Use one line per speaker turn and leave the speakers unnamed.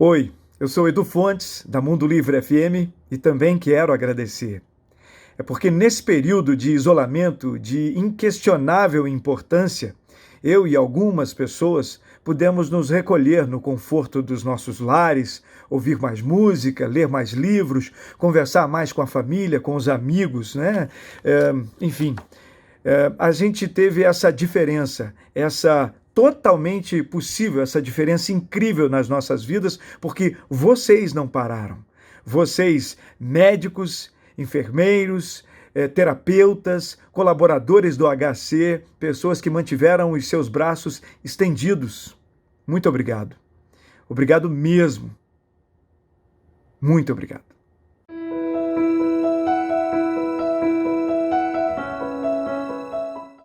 Oi, eu sou Edu Fontes, da Mundo Livre FM, e também quero agradecer. É porque nesse período de isolamento de inquestionável importância, eu e algumas pessoas pudemos nos recolher no conforto dos nossos lares, ouvir mais música, ler mais livros, conversar mais com a família, com os amigos, né? Enfim, a gente teve essa diferença, essa totalmente possível, essa diferença incrível nas nossas vidas, porque vocês não pararam. Vocês, médicos, enfermeiros, terapeutas, colaboradores do HC, pessoas que mantiveram os seus braços estendidos. Muito obrigado. Obrigado mesmo. Muito obrigado.